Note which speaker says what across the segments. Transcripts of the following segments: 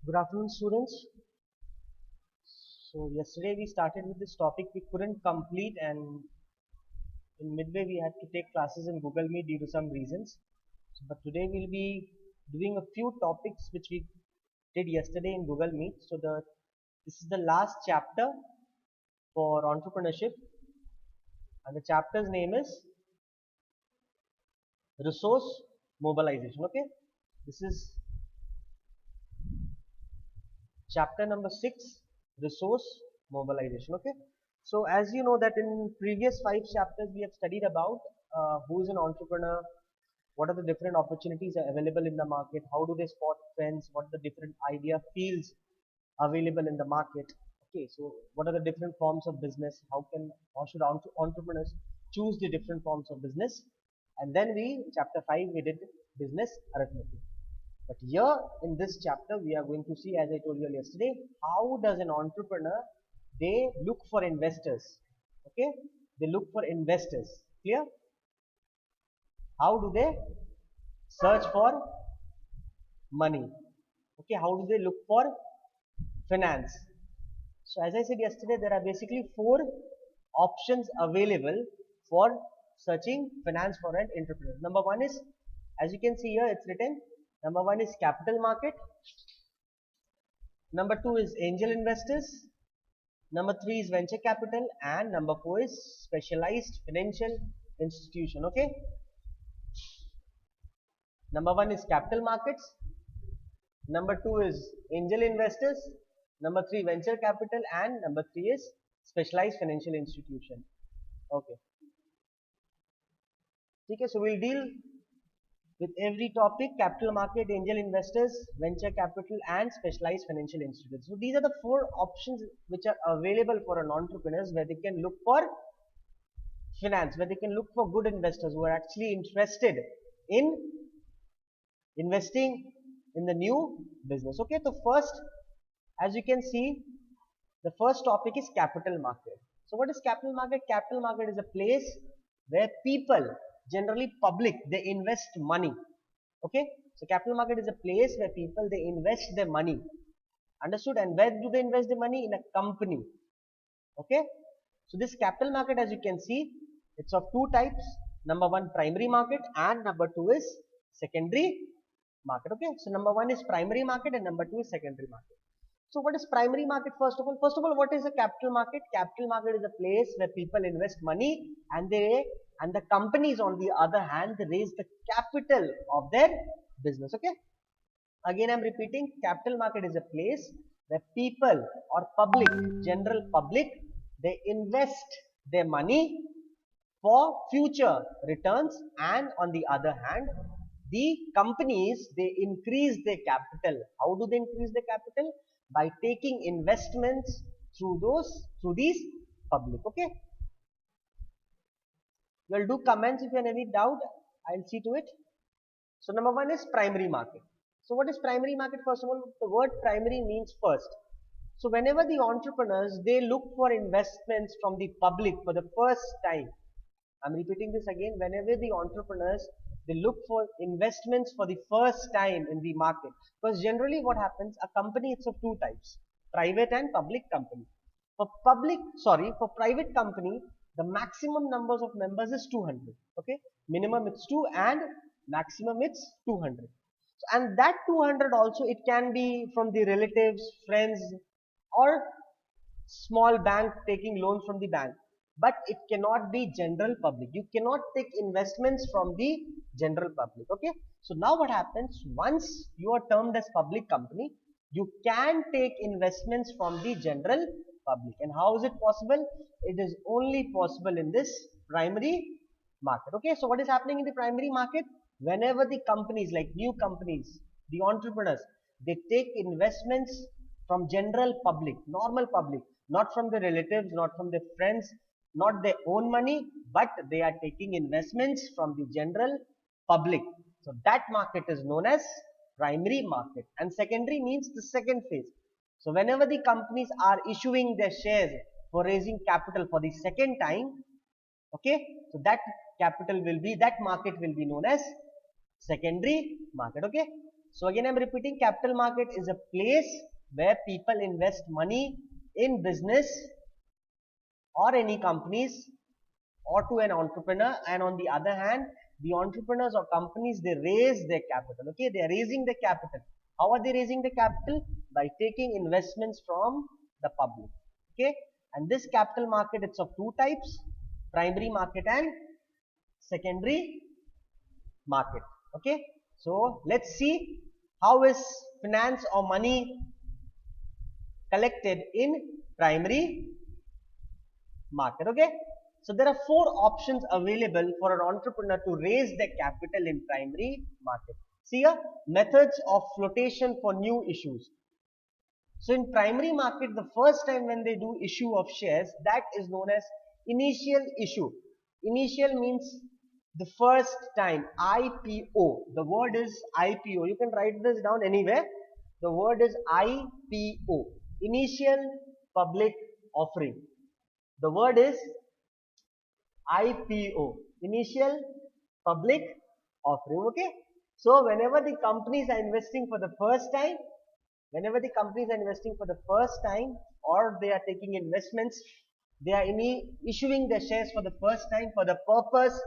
Speaker 1: Good afternoon, students. So yesterday we started with this topic we couldn't complete, and in midway we had to take classes in Google Meet due to some reasons. But today we'll be doing a few topics which we did yesterday in Google Meet. So this is the last chapter for entrepreneurship, and the chapter's name is resource mobilization. Okay, this is chapter number 6, resource mobilization. Okay, so as you know that in previous 5 chapters we have studied about who is an entrepreneur, what are the different opportunities available in the market, how do they spot trends, what are the different idea fields available in the market. Okay, so what are the different forms of business, how should entrepreneurs choose the different forms of business, and then chapter 5 we did business arithmetic. But here in this chapter, we are going to see, as I told you yesterday, how does an entrepreneur, they look for investors. Okay, they look for investors. Clear? How do they search for money? Okay, how do they look for finance? So as I said yesterday, there are basically 4 options available for searching finance for an entrepreneur. Number 1 is, as you can see here, it's written, number 1 is capital market. Number 2 is angel investors. Number 3 is venture capital, and number 4 is specialized financial institution. Okay. Number 1 is capital markets. Number 2 is angel investors. Number 3 venture capital, and number 3 is specialized financial institution. Okay. Okay, so we'll deal with every topic: capital market, angel investors, venture capital, and specialized financial institutions. So these are the 4 options which are available for an entrepreneur, where they can look for finance, where they can look for good investors who are actually interested in investing in the new business. Okay, so first, as you can see, the first topic is capital market. So what is capital market? Capital market is a place where people, generally public, they invest money. Okay, so capital market is a place where people, they invest their money. Understood? And where do they invest the money? In a company. Okay, so this capital market, as you can see, it's of 2 types. Number 1, primary market, and number 2 is secondary market. Okay, so number 1 is primary market and number 2 is secondary market. So what is primary market? First of all, what is a capital market? Capital market is a place where people invest money, and the companies, on the other hand, they raise the capital of their business. Okay, again I'm repeating, capital market is a place where people or public, general public, they invest their money for future returns, and on the other hand, the companies, they increase their capital. How do they increase their capital? By taking investments through these public. Okay, you'll do comments if you have any doubt, I'll see to it. So number 1 is primary market. So what is primary market? First of all, the word primary means first. So whenever the entrepreneurs, they look for investments from the public for the first time, I'm repeating this again, whenever the entrepreneurs, they look for investments for the first time in the market. Because generally what happens, a company, it's of 2 types, private and public company. For private company, the maximum numbers of members is 200. Okay, minimum it's 2 and maximum it's 200. And that 200 also, it can be from the relatives, friends, or small bank taking loans from the bank. But it cannot be general public. You cannot take investments from the general public. Okay, so now what happens, once you are termed as public company, you can take investments from the general public. And how is it possible? It is only possible in this primary market. Okay, so what is happening in the primary market? Whenever the companies, like new companies, the entrepreneurs, they take investments from general public, normal public, not from the relatives, not from their friends, not their own money, but they are taking investments from the general public. So that market is known as primary market. And secondary means the second phase. So whenever the companies are issuing their shares for raising capital for the second time, okay, so that that market will be known as secondary market. Okay, so again I'm repeating, capital market is a place where people invest money in business or any companies or to an entrepreneur, and on the other hand, the entrepreneurs or companies, they raise their capital. Okay, they are raising the capital. How are they raising the capital? By taking investments from the public. Okay, and this capital market, it's of two types: primary market and secondary market. Okay, so let's see how is finance or money collected in primary market. Okay, so there are four options available for an entrepreneur to raise their capital in primary market. See here, methods of flotation for new issues. So in primary market, the first time when they do issue of shares, that is known as initial issue. Initial means the first time, IPO. The word is IPO. You can write this down anywhere. The word is IPO. Initial public offering. The word is IPO. Initial public offering. Okay. So whenever the companies are investing for the first time, or they are taking investments, they are issuing their shares for the first time for the purpose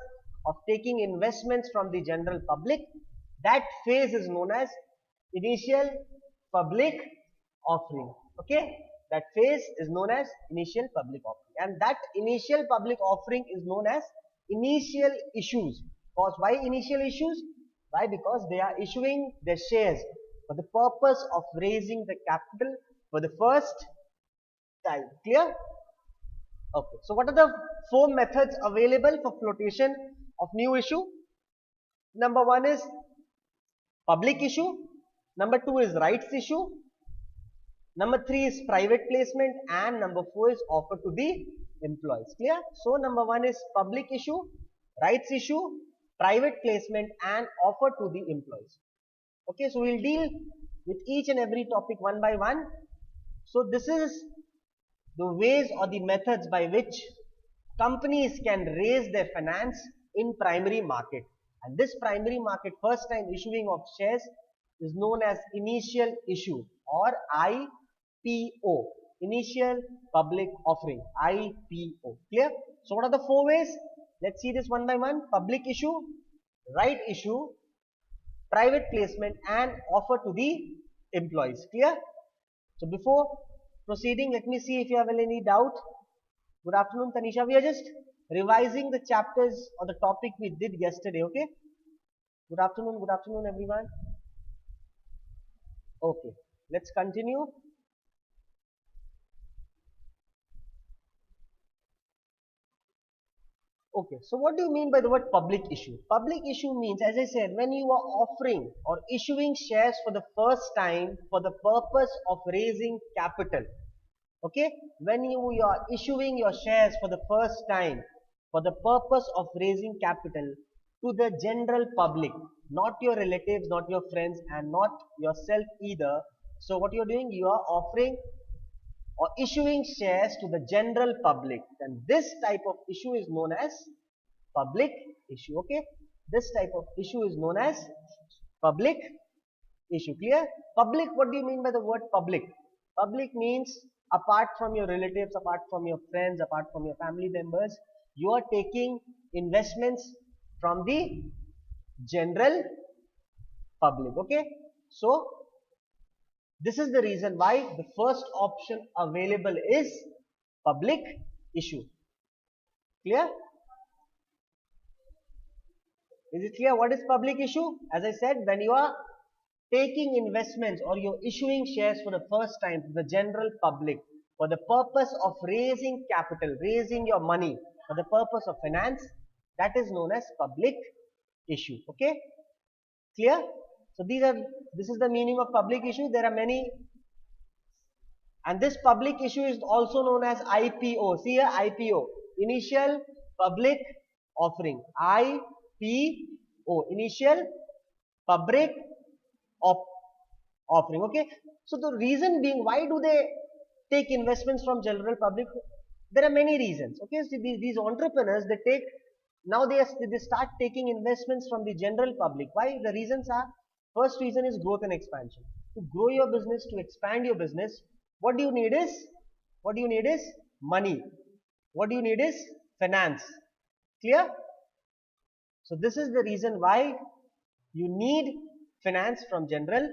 Speaker 1: of taking investments from the general public. That phase is known as initial public offering. Okay, that phase is known as initial public offering, and that initial public offering is known as initial issues. Because why initial issues? Why? Because they are issuing their shares for the purpose of raising the capital for the first time. Clear? Okay. So what are the four methods available for flotation of new issue? Number one is public issue. Number two is rights issue. Number three is private placement, and number four is offer to the employees. Clear? So number one is public issue, rights issue, private placement, and offer to the employees. Okay, so we'll deal with each and every topic one by one. So this is the ways or the methods by which companies can raise their finance in primary market. And this primary market, first time issuing of shares, is known as initial issue or IPO, initial public offering, IPO. Clear? So what are the four ways? Let's see this one by one. Public issue, right issue, private placement, and offer to the employees. Clear? So before proceeding, let me see if you have any doubt. Good afternoon, Tanisha. We are just revising the chapters or the topic we did yesterday. Okay. Good afternoon, everyone. Okay, let's continue. Okay, so what do you mean by the word public issue? Public issue means, as I said, when you are offering or issuing shares for the first time for the purpose of raising capital. Okay, when you are issuing your shares for the first time for the purpose of raising capital to the general public, not your relatives, not your friends, and not yourself either. So what you're doing, you are offering or issuing shares to the general public, then this type of issue is known as public issue. Okay, this type of issue is known as public issue. Clear? Public, what do you mean by the word public? Public means apart from your relatives, apart from your friends, apart from your family members, you are taking investments from the general public. Okay, so this is the reason why the first option available is public issue. Clear? Is it clear what is public issue? As I said, when you are taking investments or you're issuing shares for the first time to the general public, for the purpose of raising capital, raising your money for the purpose of finance, that is known as public issue. Okay, clear? So this is the meaning of public issue. There are many, and this public issue is also known as IPO. See here, IPO, initial public offering. IPO, initial public offering. Okay, so the reason being, why do they take investments from general public? There are many reasons. Okay, so these entrepreneurs, they take, now they start taking investments from the general public. Why? The reasons are, first reason is growth and expansion. To grow your business, to expand your business, what do you need is money. What do you need is finance. Clear? So this is the reason why you need finance from general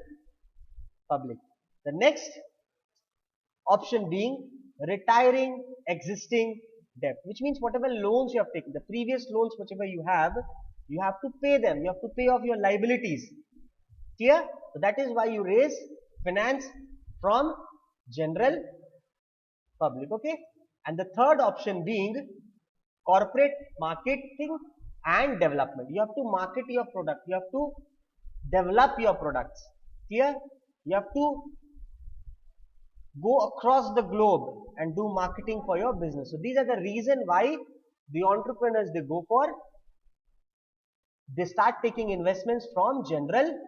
Speaker 1: public. The next option being retiring existing debt, which means whatever loans you have taken, the previous loans whichever you have to pay them. You have to pay off your liabilities. Clear? So that is why you raise finance from general public. Okay, and the third option being corporate marketing and development. You have to market your product, you have to develop your products. Clear? You have to go across the globe and do marketing for your business. So these are the reason why the entrepreneurs, they start taking investments from general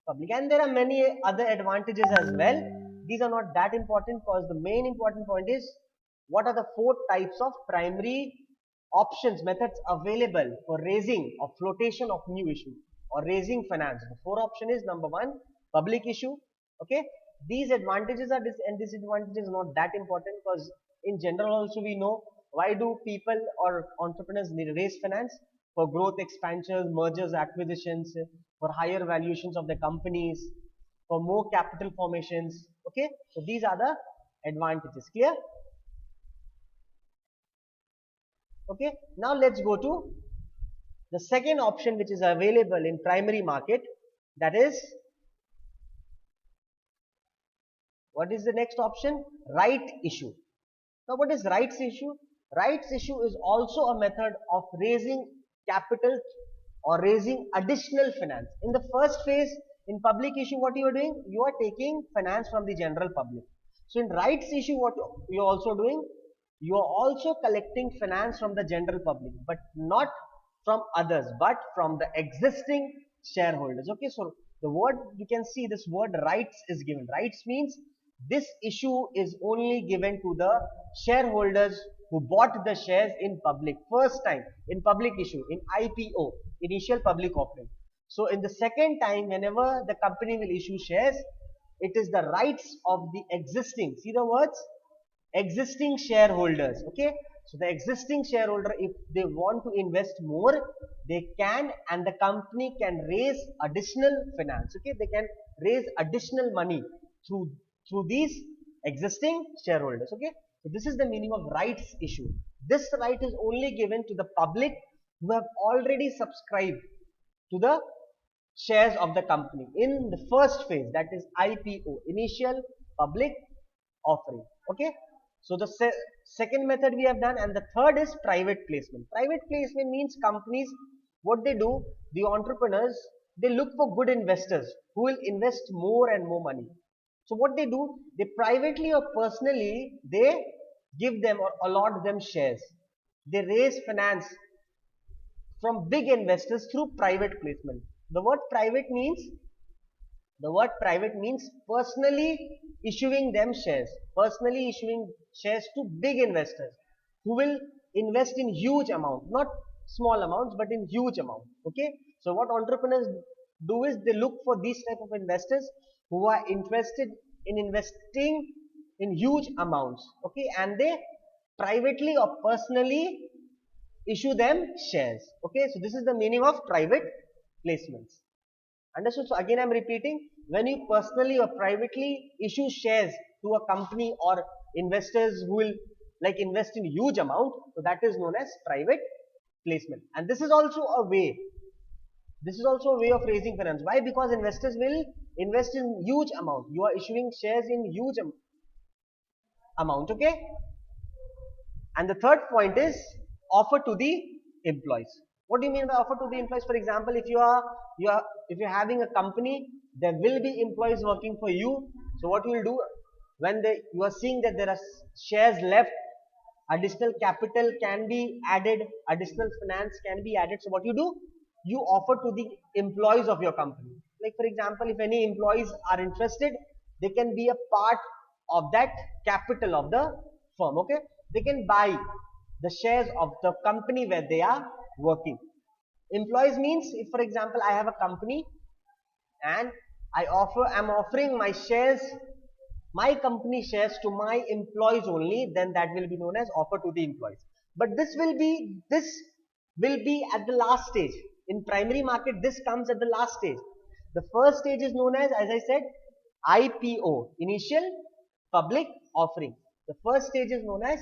Speaker 1: public. And there are many other advantages as well. These are not that important, because the main important point is, what are the 4 types of primary options, methods available for raising or flotation of new issue or raising finance. The 4 option is, number 1, public issue. Okay, these advantages are and disadvantages not that important, because in general also we know, why do people or entrepreneurs need to raise finance? For growth, expansions, mergers, acquisitions, for higher valuations of the companies, for more capital formations. Okay, so these are the advantages. Clear? Okay, now let's go to the second option which is available in primary market. That is, what is the next option? Right issue. Now what is rights issue? Rights issue is also a method of raising capital or raising additional finance. In the first phase, in public issue, what you are doing? You are taking finance from the general public. So in rights issue, what you are also doing? You are also collecting finance from the general public, but not from others, but from the existing shareholders. Okay, so the word, you can see this word rights is given. Rights means this issue is only given to the shareholders who bought the shares in public, first time in public issue, in IPO, initial public offering. So in the second time, whenever the company will issue shares, it is the rights of the existing, see the words, existing shareholders. Okay, so the existing shareholder, if they want to invest more, they can, and the company can raise additional finance. Okay, they can raise additional money through these existing shareholders. Okay, so this is the meaning of rights issue. This right is only given to the public who have already subscribed to the shares of the company in the first phase, that is IPO, initial public offering. Okay, so the second method we have done, and the third is private placement. Private placement means companies, what they do, the entrepreneurs, they look for good investors who will invest more and more money. So what they do, they privately or personally, they give them or allot them shares. They raise finance from big investors through private placement. The word private means personally issuing them shares, personally issuing shares to big investors who will invest in huge amount, not small amounts, but in huge amount. Okay, so what entrepreneurs do is they look for these type of investors who are interested in investing in huge amounts. Okay, and they privately or personally issue them shares. Okay, so this is the meaning of private placements. Understood? So again I am repeating, when you personally or privately issue shares to a company or investors who will like invest in huge amount, so that is known as private placement. And this is also a way, of raising finance. Why? Because investors will invest in huge amount. You are issuing shares in huge amount. amount. Okay. And the third point is offer to the employees. What do you mean by offer to the employees? For example, if you're having a company, there will be employees working for you. So what you will do when you are seeing that there are shares left, additional capital can be added, additional finance can be added. So what you do? You offer to the employees of your company. Like for example, if any employees are interested, they can be a part of that capital of the firm. Okay, they can buy the shares of the company where they are working. Employees means, if for example I have a company and I'm offering my shares, my company shares to my employees only, then that will be known as offer to the employees. But this will be at the last stage. In primary market, this comes at the last stage. The first stage is known as I said, IPO, initial public offering. The first stage is known as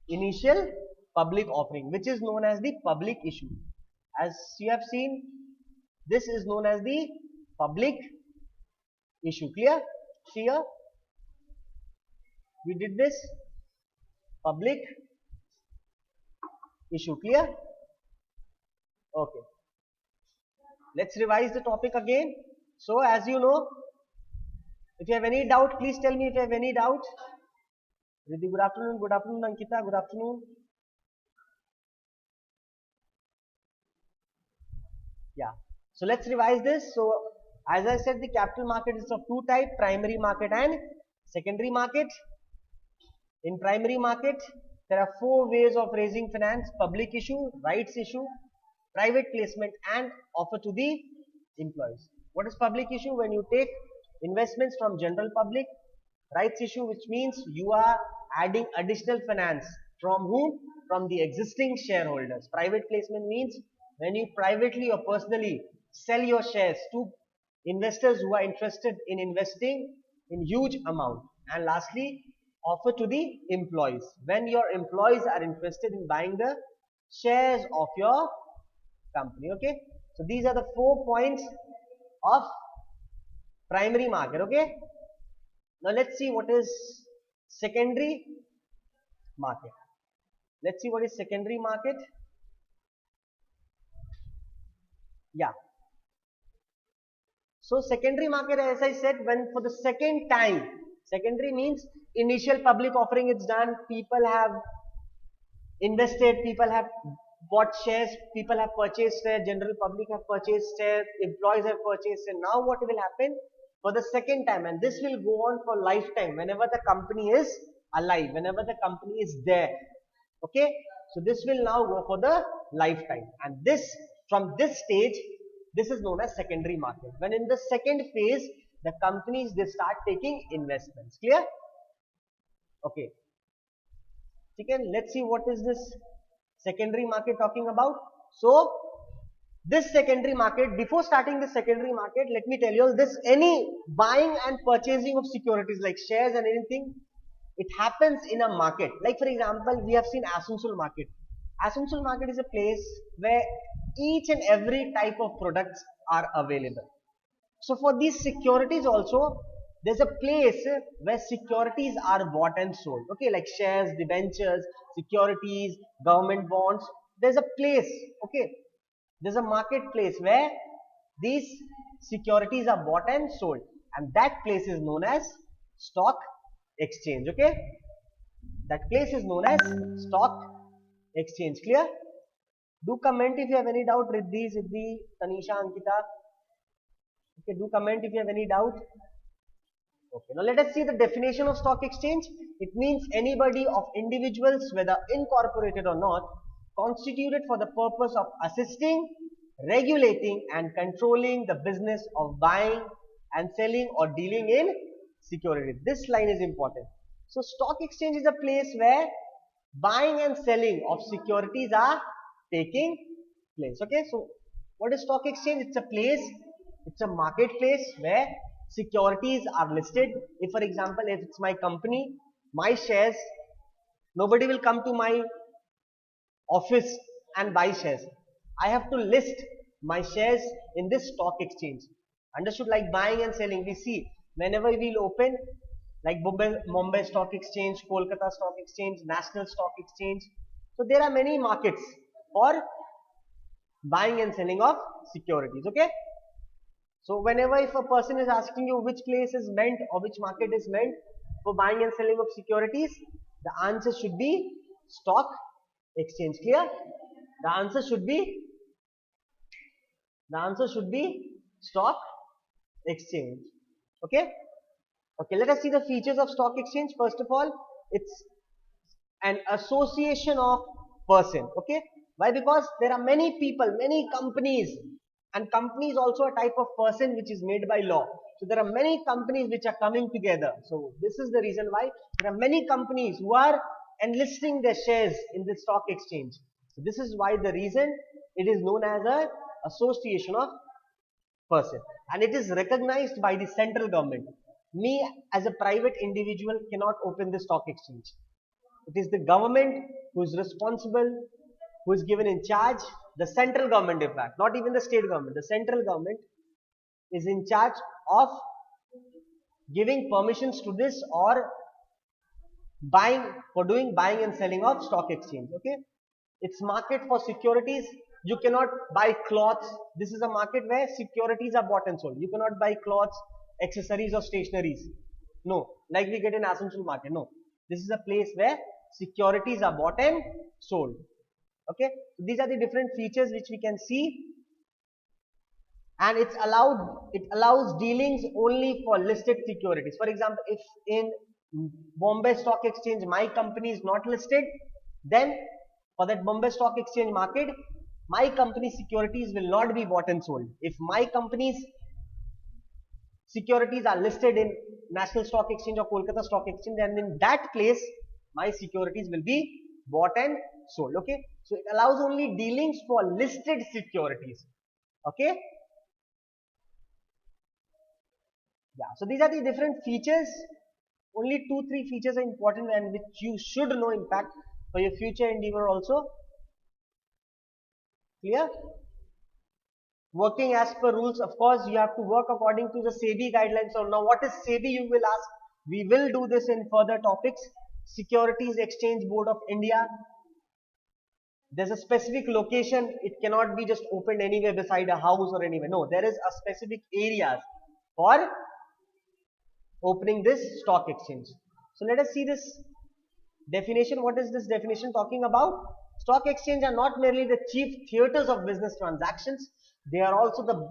Speaker 1: initial public offering, which is known as the public issue. As you have seen, this is known as the public issue. Clear? See here, we did this public issue. Clear? Okay. Let's revise the topic again. So as you know, if you have any doubt, please tell me if you have any doubt. Riddhi, good afternoon. Good afternoon, Ankita. Good afternoon. Yeah. So let's revise this. So as I said, the capital market is of two types, primary market and secondary market. In primary market, there are four ways of raising finance: public issue, rights issue, private placement, and offer to the employees. What is public issue? When you take investments from general public. Rights issue, which means you are adding additional finance from whom? From the existing shareholders. Private placement means when you privately or personally sell your shares to investors who are interested in investing in huge amount. And lastly, offer to the employees, when your employees are interested in buying the shares of your company. Okay, so these are the 4 points of primary market. Okay, now let's see what is secondary market. Let's see what is secondary market. Yeah, so secondary market, as I said, when for the second time, secondary means initial public offering is done, people have invested, people have bought shares, people have purchased shares, general public have purchased shares, employees have purchased shares. Now what will happen for the second time, and this will go on for lifetime whenever the company is alive, whenever the company is there. Okay, so this will now go for the lifetime, and this from this stage, this is known as secondary market. When in the second phase, the companies, they start taking investments. Clear? Okay. Again, let's see what is this secondary market talking about. So this secondary market, before starting the secondary market, let me tell you all this: any buying and purchasing of securities like shares and anything, it happens in a market. Like for example, we have seen Asunsul market. Asunsul market is a place where each and every type of products are available. So for these securities also, there's a place where securities are bought and sold. Okay, like shares, debentures, securities, government bonds. There's a place, okay, there's a marketplace where these securities are bought and sold, and that place is known as stock exchange. Okay, that place is known as stock exchange. Clear? Do comment if you have any doubt. Riddhi, Siddhi, Tanisha, Ankita. Okay, do comment if you have any doubt. Okay, now let us see the definition of stock exchange. It means anybody of individuals, whether incorporated or not, constituted for the purpose of assisting, regulating and controlling the business of buying and selling or dealing in securities. This line is important. So stock exchange is a place where buying and selling of securities are taking place. Okay, so what is stock exchange? It's a place, it's a marketplace where securities are listed. If for example, if it's my company, my shares, nobody will come to my office and buy shares. I have to list my shares in this stock exchange. Understood? Like buying and selling, we see whenever we'll open like Mumbai Stock Exchange, Kolkata Stock Exchange, National Stock Exchange. So there are many markets for buying and selling of securities. Okay. So whenever if a person is asking you which place is meant or which market is meant for buying and selling of securities, the answer should be stock exchange. Clear? The answer should be stock exchange. Okay. Okay. Let us see the features of stock exchange. First of all, it's an association of person. Okay. Why? Because there are many people, many companies, and company is also a type of person which is made by law. So there are many companies which are coming together. So this is the reason why there are many companies who are enlisting their shares in the stock exchange. So this is why the reason it is known as a association of person, and it is recognized by the central government. Me as a private individual cannot open the stock exchange. It is the government who is responsible, who is given in charge, the central government in fact, not even the state government. The central government is in charge of giving permissions to this or doing buying and selling of stock exchange. Okay. It's market for securities. You cannot buy clothes. This is a market where securities are bought and sold. You cannot buy clothes, accessories or stationaries. No, like we get in Asansol market. No, this is a place where securities are bought and sold. Okay, so these are the different features which we can see, and it allows dealings only for listed securities. For example, if in Bombay Stock Exchange my company is not listed, then for that Bombay Stock Exchange market, my company securities will not be bought and sold. If my company's securities are listed in National Stock Exchange or Kolkata Stock Exchange, then in that place my securities will be bought and sold. Okay, so it allows only dealings for listed securities. Okay, yeah, so these are the different features. Only 2-3 features are important and which you should know in fact for your future endeavor also. Clear? Working as per rules, of course you have to work according to the SEBI guidelines. So now what is SEBI, you will ask? We will do this in further topics. Securities Exchange Board of India. There's a specific location. It cannot be just opened anywhere beside a house or anywhere. No, there is a specific areas for opening this stock exchange. So let us see this definition. What is this definition talking about? Stock exchange are not merely the chief theaters of business transactions. They are also the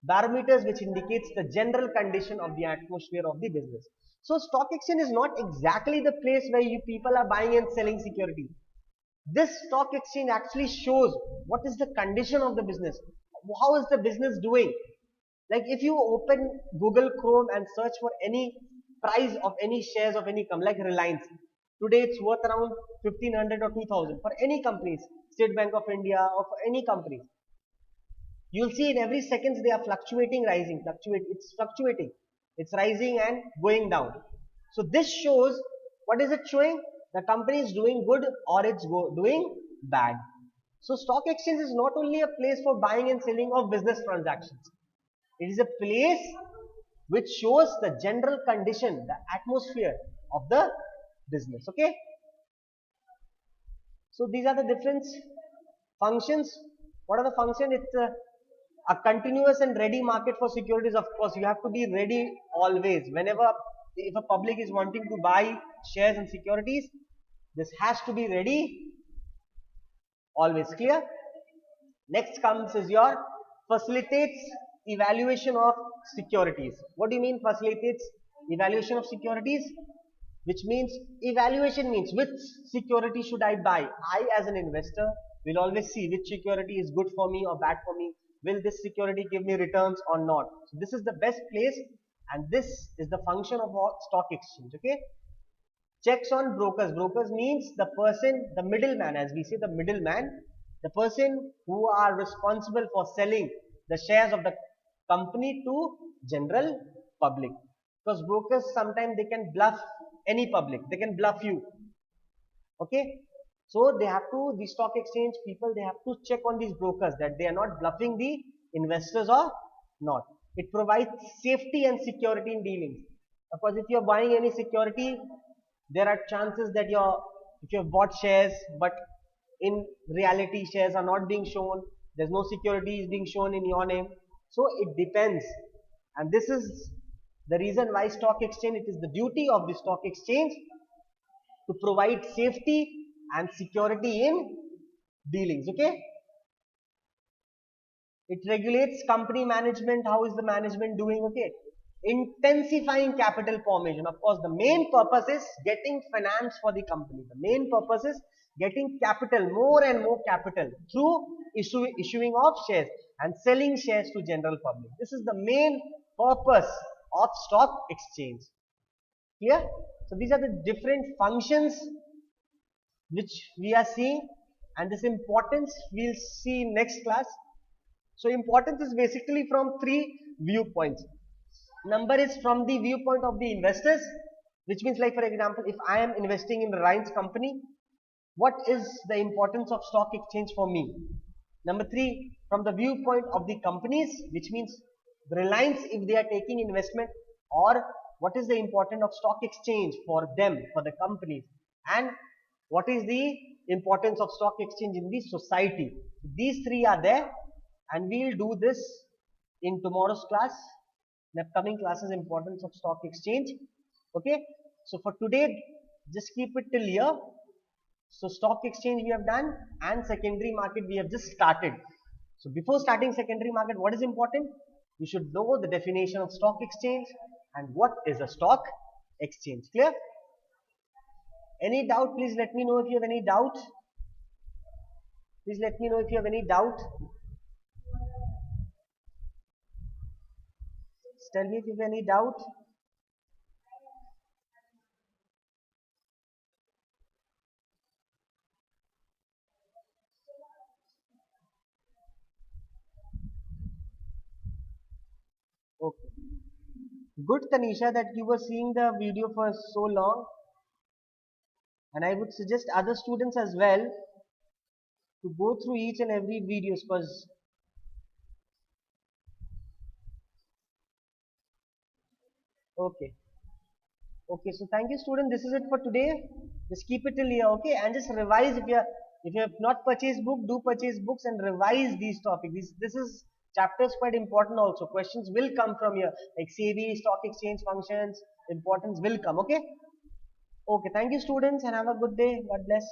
Speaker 1: barometers which indicates the general condition of the atmosphere of the business. So stock exchange is not exactly the place where you people are buying and selling securities. This stock exchange actually shows what is the condition of the business. How is the business doing? Like if you open Google Chrome and search for any price of any shares of any company, like Reliance, today it's worth around 1500 or 2000 for any companies, State Bank of India or for any company. You'll see in every seconds they are fluctuating, rising, it's fluctuating. It's rising and going down. So this shows, what is it showing? The company is doing good or it's doing bad. So stock exchange is not only a place for buying and selling of business transactions. It is a place which shows the general condition, the atmosphere of the business. Okay. So these are the different functions. What are the functions? It's a continuous and ready market for securities. Of course, you have to be ready always. Whenever, if a public is wanting to buy shares and securities, this has to be ready always. Clear? Next comes is your facilitates evaluation of securities. What do you mean facilitates evaluation of securities? Which means evaluation means which security should I buy. I as an investor will always see which security is good for me or bad for me. Will this security give me returns or not? So this is the best place, and this is the function of a stock exchange. Okay. Checks on brokers. Brokers means the person, the middleman, as we say, the middleman, the person who are responsible for selling the shares of the company to general public. Because brokers sometimes they can bluff any public, they can bluff you. Okay, so they have to, the stock exchange people, they have to check on these brokers that they are not bluffing the investors or not. It provides safety and security in dealings. Of course, if you are buying any security, there are chances that if you have bought shares, but in reality shares are not being shown, there's no security is being shown in your name. So it depends. And this is the reason why stock exchange, it is the duty of the stock exchange to provide safety and security in dealings. Okay. It regulates company management. How is the management doing? Okay. Intensifying capital formation. Of course, the main purpose is getting finance for the company. The main purpose is getting capital, more and more capital through issuing of shares and selling shares to general public. This is the main purpose of stock exchange. Clear? So these are the different functions which we are seeing, and this importance we'll see in next class. So importance is basically from three viewpoints. Number is from the viewpoint of the investors, which means, like for example, if I am investing in Reliance company, what is the importance of stock exchange for me? Number three, from the viewpoint of the companies, which means Reliance, if they are taking investment, or what is the importance of stock exchange for them, for the companies, and what is the importance of stock exchange in the society. These three are there, and we will do this in tomorrow's class. In upcoming classes, importance of stock exchange. Okay, so for today, just keep it till here. So stock exchange we have done, and secondary market we have just started. So before starting secondary market, what is important? You should know the definition of stock exchange and what is a stock exchange. Clear? Any doubt? Please let me know if you have any doubt. Please let me know if you have any doubt. Tell me if you have any doubt. Okay. Good, Tanisha, that you were seeing the video for so long. And I would suggest other students as well to go through each and every videos, because okay. Okay, so thank you student. This is it for today. Just keep it till here, okay? And just revise if you have not purchased book, do purchase books and revise these topics. This is chapters quite important also. Questions will come from here, like CB, stock exchange functions, importance will come, okay? Okay, thank you students and have a good day. God bless.